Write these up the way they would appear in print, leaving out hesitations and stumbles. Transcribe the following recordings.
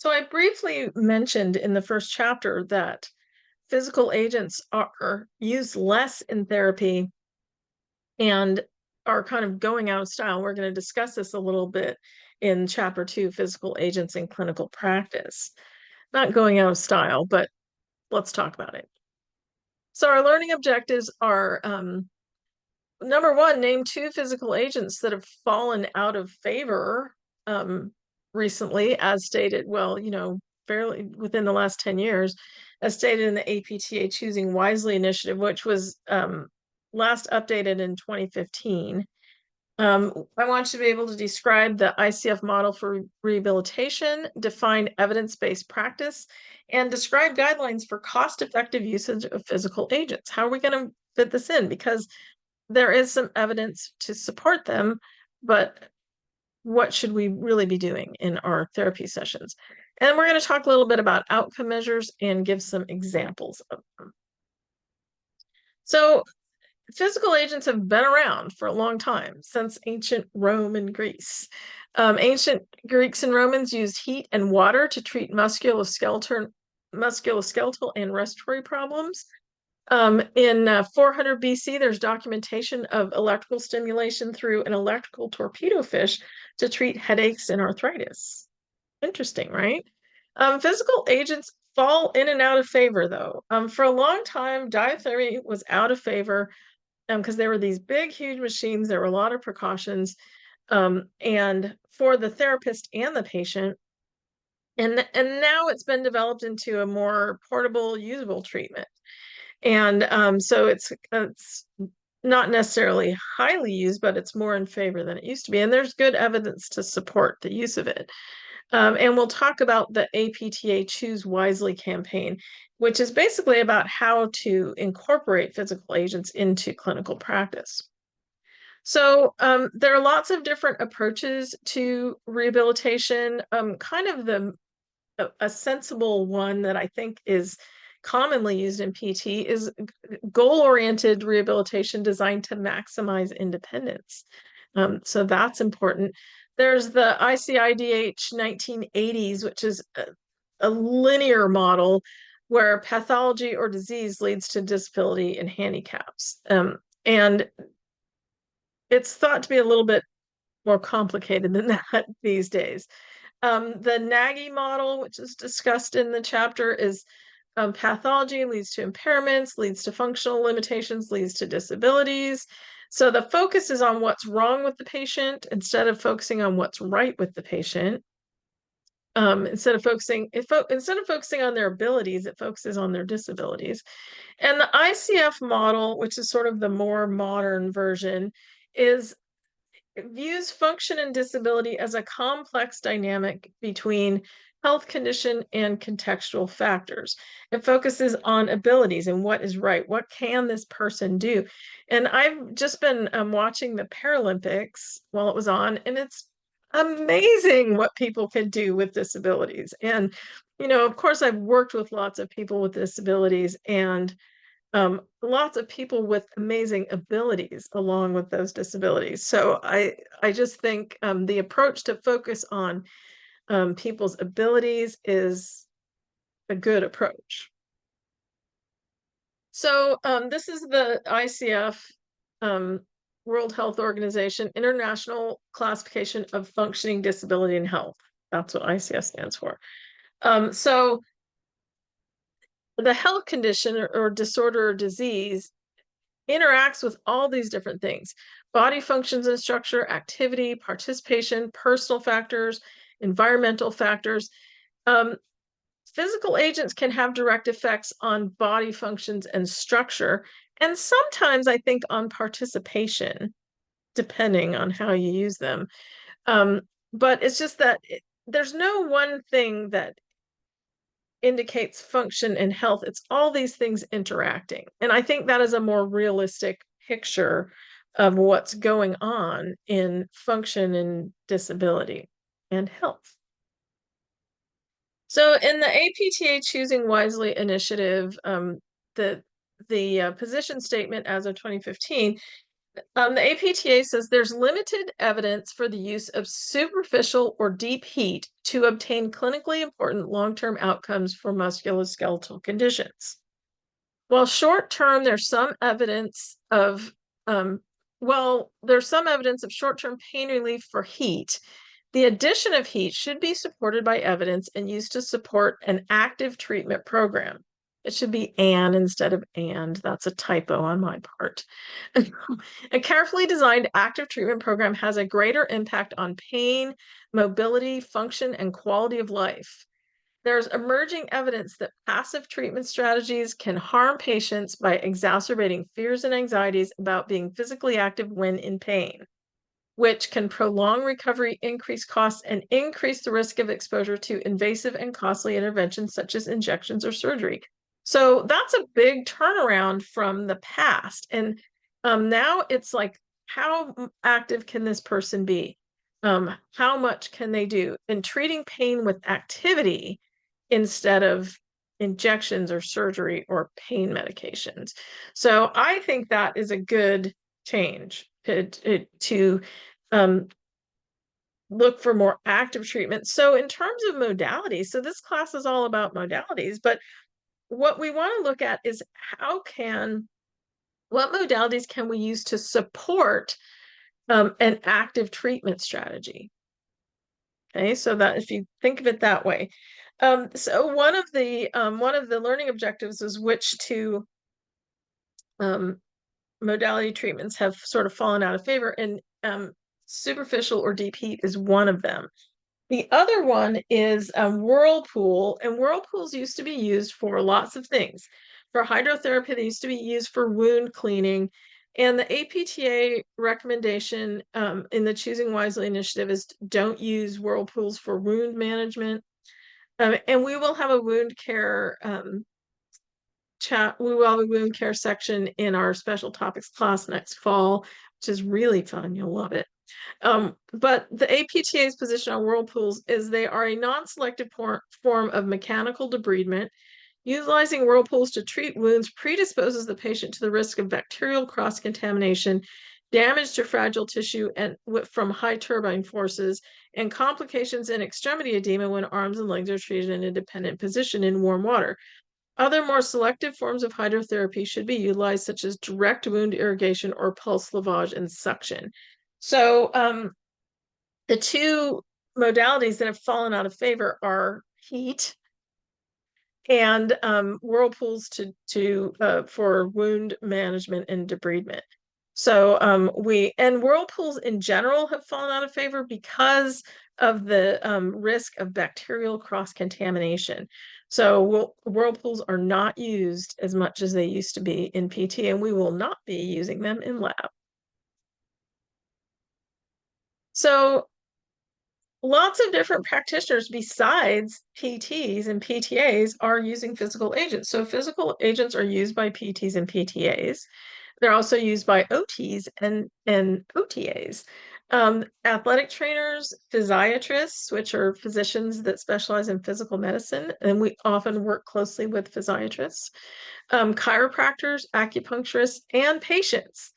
So I briefly mentioned in the first chapter that physical agents are used less in therapy and are kind of going out of style. We're going to discuss this a little bit in chapter 2, physical agents in clinical practice. Not going out of style, but let's talk about it. So our learning objectives are number one, name two physical agents that have fallen out of favor um, recently, as stated, fairly within the last 10 years, as stated in the APTA Choosing Wisely initiative, which was last updated in 2015. I want you to be able to describe the ICF model for rehabilitation, define evidence-based practice, and describe guidelines for cost-effective usage of physical agents. How are we going to fit this in? Because there is some evidence to support them, but what should we really be doing in our therapy sessions? And we're going to talk a little bit about outcome measures and give some examples of them. So physical agents have been around for a long time, since ancient Rome and Greece. Ancient Greeks and Romans used heat and water to treat musculoskeletal and respiratory problems. In 400 BC, there's documentation of electrical stimulation through an electrical torpedo fish to treat headaches and arthritis. Interesting, right? Physical agents fall in and out of favor, though. For a long time, diathermy was out of favor because there were these big, huge machines. There were a lot of precautions, and for the therapist and the patient. And now it's been developed into a more portable, usable treatment. And so it's not necessarily highly used, but it's more in favor than it used to be. And there's good evidence to support the use of it. And we'll talk about the APTA Choose Wisely campaign, which is basically about how to incorporate physical agents into clinical practice. So there are lots of different approaches to rehabilitation. Kind of a sensible one that I think is commonly used in PT is goal-oriented rehabilitation designed to maximize independence. So that's important. There's the ICIDH 1980s, which is a linear model where pathology or disease leads to disability and handicaps. And it's thought to be a little bit more complicated than that these days. The Nagy model, which is discussed in the chapter, is pathology leads to impairments, leads to functional limitations, leads to disabilities. So the focus is on what's wrong with the patient instead of focusing on what's right with the patient. Instead of focusing on their abilities, it focuses on their disabilities. And the ICF model, which is sort of the more modern version, is views function and disability as a complex dynamic between health condition and contextual factors. It focuses on abilities and what is right. What can this person do? And I've just been watching the Paralympics while it was on, and it's amazing what people can do with disabilities. And, of course, I've worked with lots of people with disabilities and lots of people with amazing abilities along with those disabilities. So I just think the approach to focus on people's abilities is a good approach. So this is the ICF, World Health Organization, International Classification of Functioning Disability and Health. That's what ICF stands for. So the health condition or disorder or disease interacts with all these different things: body functions and structure, activity, participation, personal factors, environmental factors. Physical agents can have direct effects on body functions and structure, and sometimes I think on participation, depending on how you use them. But it's just that there's no one thing that indicates function and health. It's all these things interacting. And I think that is a more realistic picture of what's going on in function and disability and health. So in the APTA Choosing Wisely initiative, the position statement as of 2015 The APTA says there's limited evidence for the use of superficial or deep heat to obtain clinically important long-term outcomes for musculoskeletal conditions. While short-term, there's some evidence of short-term pain relief for heat. The addition of heat should be supported by evidence and used to support an active treatment program. It should be "and" instead of "and." That's a typo on my part. A carefully designed active treatment program has a greater impact on pain, mobility, function, and quality of life. There's emerging evidence that passive treatment strategies can harm patients by exacerbating fears and anxieties about being physically active when in pain, which can prolong recovery, increase costs, and increase the risk of exposure to invasive and costly interventions such as injections or surgery. So that's a big turnaround from the past. And now it's like, how active can this person be? How much can they do? And treating pain with activity instead of injections or surgery or pain medications. So I think that is a good change to look for more active treatment. So in terms of modalities, so this class is all about modalities, but what we want to look at is what modalities can we use to support an active treatment strategy? Okay, so that if you think of it that way. So one of the learning objectives is which two modality treatments have sort of fallen out of favor, and superficial or deep heat is one of them. The other one is whirlpool, and whirlpools used to be used for lots of things. For hydrotherapy, they used to be used for wound cleaning. And the APTA recommendation in the Choosing Wisely initiative is don't use whirlpools for wound management. And we will have a wound care we will have a wound care section in our special topics class next fall, which is really fun. You'll love it. But the APTA's position on whirlpools is they are a non-selective form of mechanical debridement. Utilizing whirlpools to treat wounds predisposes the patient to the risk of bacterial cross-contamination, damage to fragile tissue and from high turbine forces, and complications in extremity edema when arms and legs are treated in a dependent position in warm water. Other more selective forms of hydrotherapy should be utilized, such as direct wound irrigation or pulse lavage and suction. So the two modalities that have fallen out of favor are heat and whirlpools for wound management and debridement. So whirlpools in general have fallen out of favor because of the risk of bacterial cross-contamination. So whirlpools are not used as much as they used to be in PT, and we will not be using them in lab. So lots of different practitioners besides PTs and PTAs are using physical agents. So physical agents are used by PTs and PTAs. They're also used by OTs and OTAs. Athletic trainers, physiatrists, which are physicians that specialize in physical medicine, and we often work closely with physiatrists, chiropractors, acupuncturists, and patients.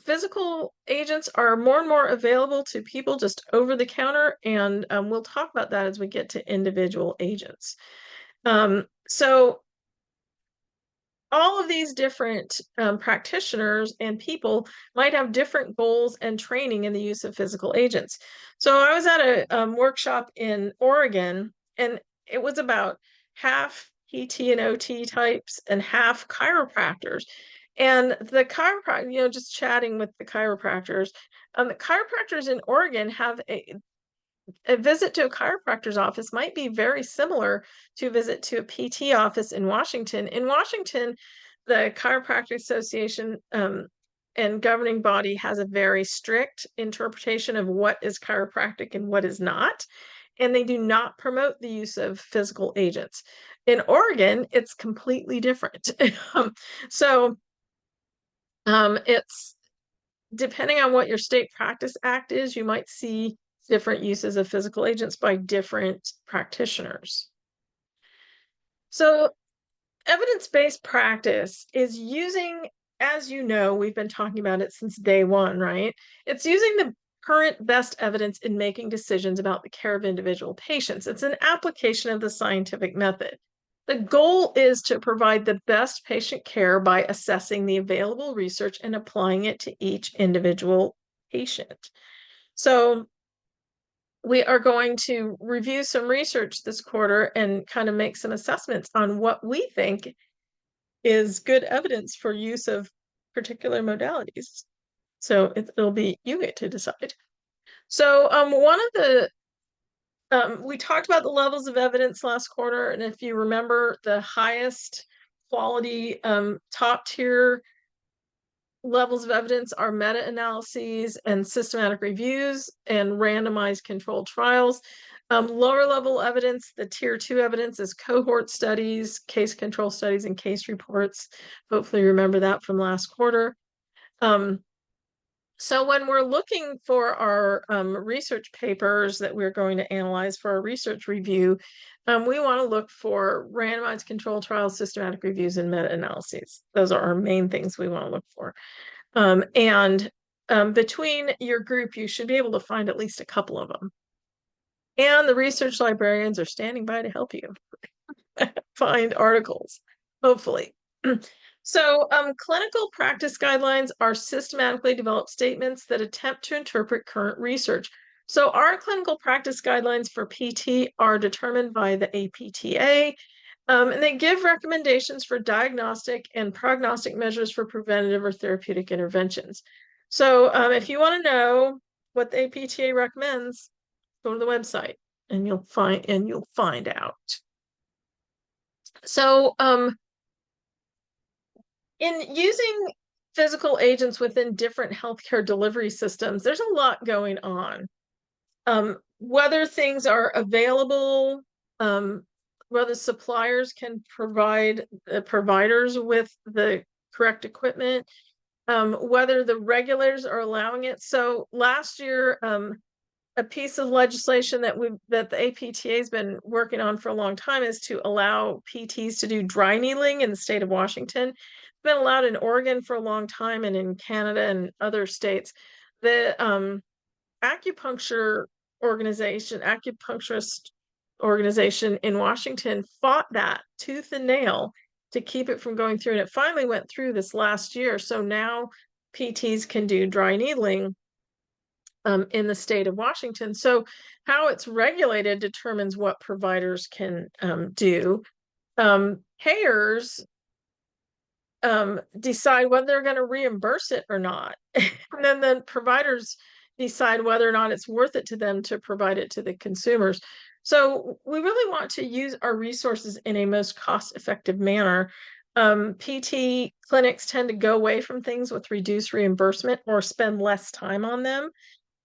Physical agents are more and more available to people just over the counter, and we'll talk about that as we get to individual agents. So all of these different practitioners and people might have different goals and training in the use of physical agents. So I was at a workshop in Oregon, and it was about half PT and OT types and half chiropractors. And the chiropractor, just chatting with the chiropractors in Oregon have a visit to a chiropractor's office might be very similar to a visit to a PT office in Washington. In Washington, the Chiropractic Association and governing body has a very strict interpretation of what is chiropractic and what is not, and they do not promote the use of physical agents. In Oregon, it's completely different. It's depending on what your state practice act is, you might see different uses of physical agents by different practitioners. So evidence-based practice is using as you know, we've been talking about it since day one, right? It's using the current best evidence in making decisions about the care of individual patients. It's an application of the scientific method. The goal is to provide the best patient care by assessing the available research and applying it to each individual patient. So we are going to review some research this quarter and kind of make some assessments on what we think is good evidence for use of particular modalities. So it'll be you get to decide. So one of the we talked about the levels of evidence last quarter, and if you remember, the highest quality top tier levels of evidence are meta-analyses and systematic reviews and randomized controlled trials. Lower level evidence, the tier 2 evidence is cohort studies, case control studies, and case reports. Hopefully you remember that from last quarter. So when we're looking for our research papers that we're going to analyze for our research review, we want to look for randomized control trials, systematic reviews, and meta-analyses. Those are our main things we want to look for. Between your group, you should be able to find at least a couple of them. And the research librarians are standing by to help you find articles, hopefully. So clinical practice guidelines are systematically developed statements that attempt to interpret current research. So our clinical practice guidelines for PT are determined by the APTA, and they give recommendations for diagnostic and prognostic measures for preventative or therapeutic interventions. So if you want to know what the APTA recommends, go to the website and you'll find out. So in using physical agents within different healthcare delivery systems, there's a lot going on. Whether things are available, whether suppliers can provide the providers with the correct equipment, whether the regulators are allowing it. So last year, a piece of legislation that the APTA has been working on for a long time is to allow PTs to do dry needling in the state of Washington. It's been allowed in Oregon for a long time and in Canada and other states. The acupuncturist organization in Washington fought that tooth and nail to keep it from going through, and it finally went through this last year. So now PTs can do dry needling in the state of Washington. So how it's regulated determines what providers can do. Payers decide whether they're going to reimburse it or not. And then the providers decide whether or not it's worth it to them to provide it to the consumers. So we really want to use our resources in a most cost-effective manner. PT clinics tend to go away from things with reduced reimbursement or spend less time on them,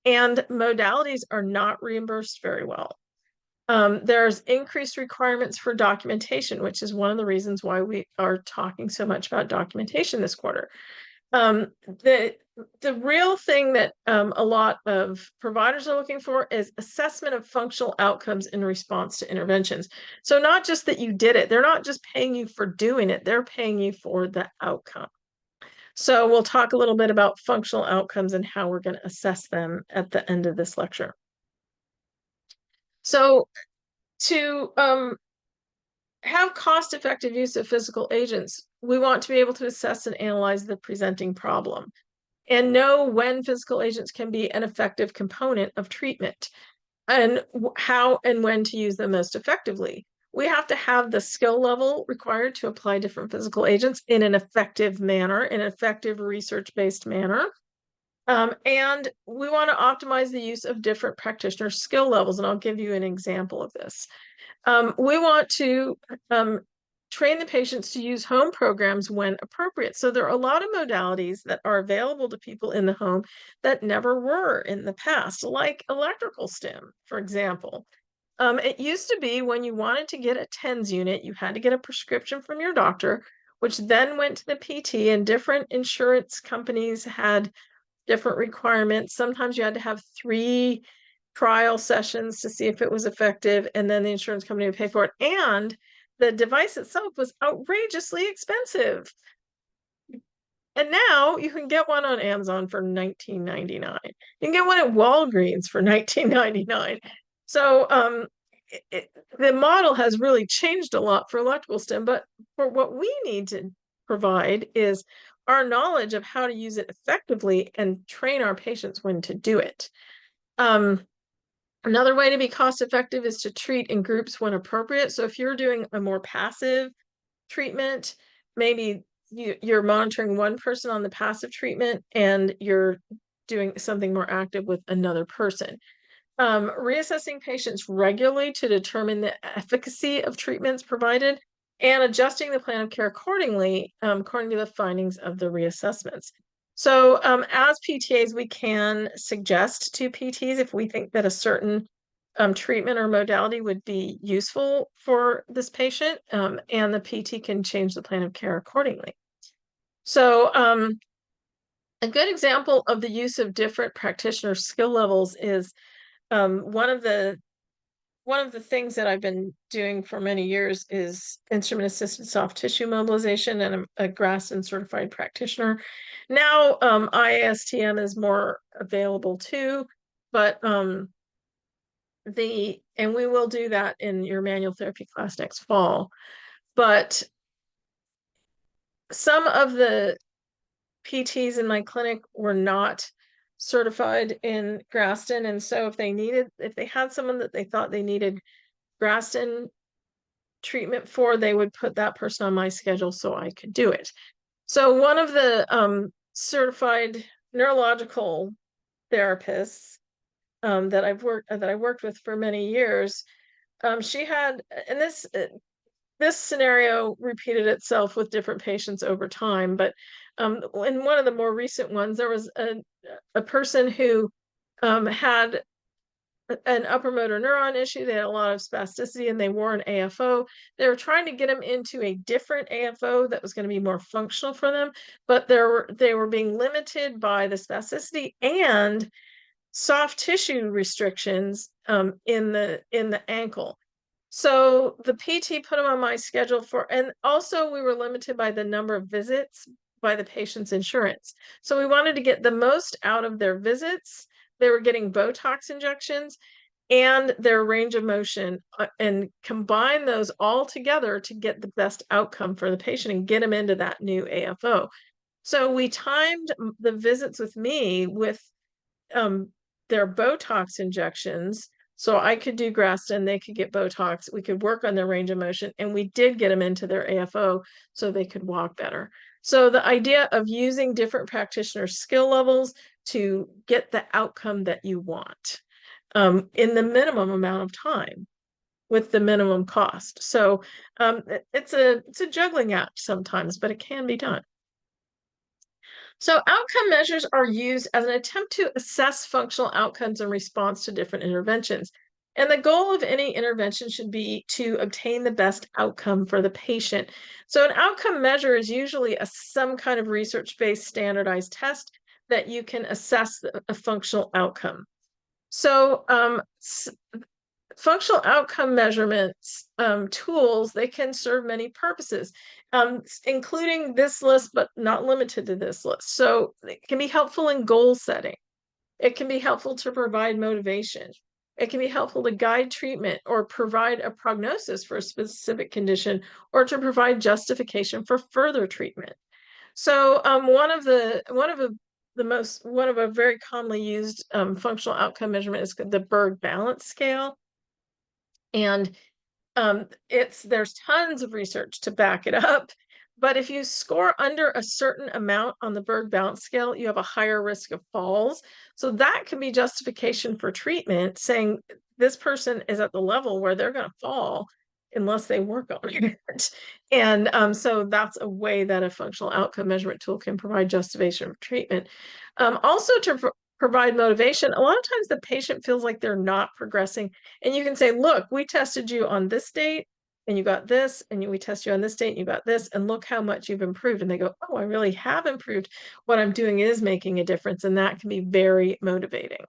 and modalities are not reimbursed very well. There's increased requirements for documentation, which is one of the reasons why we are talking so much about documentation this quarter. The real thing that a lot of providers are looking for is assessment of functional outcomes in response to interventions. So not just that you did it, they're not just paying you for doing it, they're paying you for the outcome. So we'll talk a little bit about functional outcomes and how we're going to assess them at the end of this lecture. So to have cost-effective use of physical agents, we want to be able to assess and analyze the presenting problem and know when physical agents can be an effective component of treatment and how and when to use them most effectively. We have to have the skill level required to apply different physical agents in an effective manner, in an effective research-based manner. And we want to optimize the use of different practitioner skill levels, and I'll give you an example of this. We want to train the patients to use home programs when appropriate. So there are a lot of modalities that are available to people in the home that never were in the past, like electrical stim, for example. It used to be when you wanted to get a TENS unit, you had to get a prescription from your doctor, which then went to the PT, and different insurance companies had different requirements. Sometimes you had to have 3 trial sessions to see if it was effective, and then the insurance company would pay for it. And the device itself was outrageously expensive. And now you can get one on Amazon for $19.99. You can get one at Walgreens for $19.99. So the model has really changed a lot for electrical stim, but for what we need to provide is our knowledge of how to use it effectively and train our patients when to do it. Another way to be cost effective is to treat in groups when appropriate. So if you're doing a more passive treatment, maybe you're monitoring one person on the passive treatment and you're doing something more active with another person. Reassessing patients regularly to determine the efficacy of treatments provided and adjusting the plan of care accordingly, according to the findings of the reassessments. So as PTAs, we can suggest to PTs if we think that a certain treatment or modality would be useful for this patient, and the PT can change the plan of care accordingly. So a good example of the use of different practitioner skill levels is one of the things that I've been doing for many years is instrument assisted soft tissue mobilization, and I'm a Graston certified practitioner. Now IASTM is more available too, but and we will do that in your manual therapy class next fall. But some of the PTs in my clinic were not certified in Graston, and so if they had someone that they thought they needed Graston treatment for, they would put that person on my schedule so I could do it. So one of the certified neurological therapists that I worked with for many years, she had, and this scenario repeated itself with different patients over time, but in one of the more recent ones, there was a person who had an upper motor neuron issue. They had a lot of spasticity and they wore an AFO. They were trying to get them into a different AFO that was going to be more functional for them, but they were being limited by the spasticity and soft tissue restrictions in the ankle. So the PT put them on my schedule and also we were limited by the number of visits by the patient's insurance. So we wanted to get the most out of their visits. They were getting Botox injections and their range of motion, and combine those all together to get the best outcome for the patient and get them into that new AFO. So we timed the visits with me with their Botox injections. So I could do Graston, they could get Botox, we could work on their range of motion, and we did get them into their AFO so they could walk better. So the idea of using different practitioner skill levels to get the outcome that you want in the minimum amount of time with the minimum cost. So it's a juggling act sometimes, but it can be done. So outcome measures are used as an attempt to assess functional outcomes in response to different interventions. And the goal of any intervention should be to obtain the best outcome for the patient. So an outcome measure is usually some kind of research-based standardized test that you can assess a functional outcome. So functional outcome measurements tools, they can serve many purposes, including this list, but not limited to this list. So it can be helpful in goal setting. It can be helpful to provide motivation. It can be helpful to guide treatment or provide a prognosis for a specific condition or to provide justification for further treatment. So one of a very commonly used functional outcome measurement is the Berg Balance Scale. And there's tons of research to back it up. But if you score under a certain amount on the Berg Balance Scale, you have a higher risk of falls. So that can be justification for treatment, saying this person is at the level where they're going to fall unless they work on it. And so that's a way that a functional outcome measurement tool can provide justification for treatment. Also to provide motivation, a lot of times the patient feels like they're not progressing. And you can say, look, we tested you on this date and you got this, and we test you on this date and you got this, and look how much you've improved. And they go, oh, I really have improved. What I'm doing is making a difference. And that can be very motivating.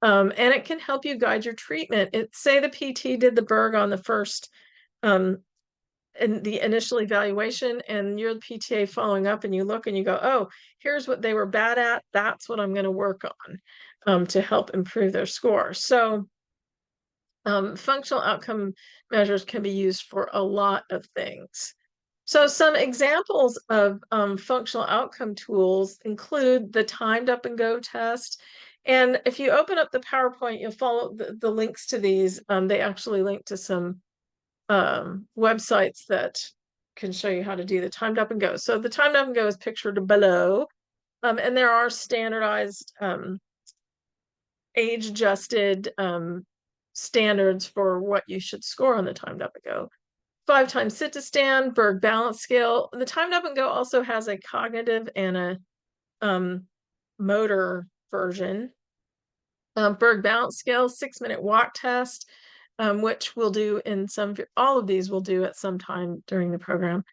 And it can help you guide your treatment. Say the PT did the Berg on the first in the initial evaluation, and you're the PTA following up, and you look and you go, oh, here's what they were bad at. That's what I'm going to work on to help improve their score. So functional outcome measures can be used for a lot of things. So some examples of functional outcome tools include the timed up and go test. And if you open up the PowerPoint, you'll follow the links to these. They actually link to some websites that can show you how to do the timed up and go. So the timed up and go is pictured below. And there are standardized age-adjusted standards for what you should score on the timed up and go. 5 times sit to stand, Berg balance scale. The timed up and go also has a cognitive and a motor version. Berg balance scale, 6-minute walk test, which we'll do in all of these we'll do at some time during the program.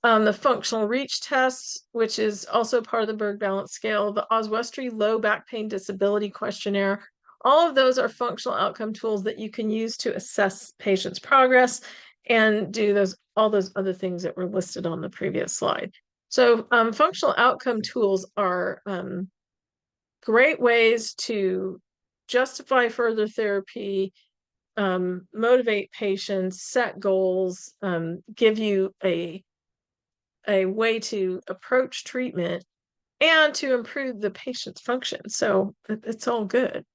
The functional reach tests, which is also part of the Berg balance scale, the Oswestry low back pain disability questionnaire. All of those are functional outcome tools that you can use to assess patients' progress and do all those other things that were listed on the previous slide. So functional outcome tools are great ways to justify further therapy, motivate patients, set goals, give you a way to approach treatment and to improve the patient's function. So it's all good.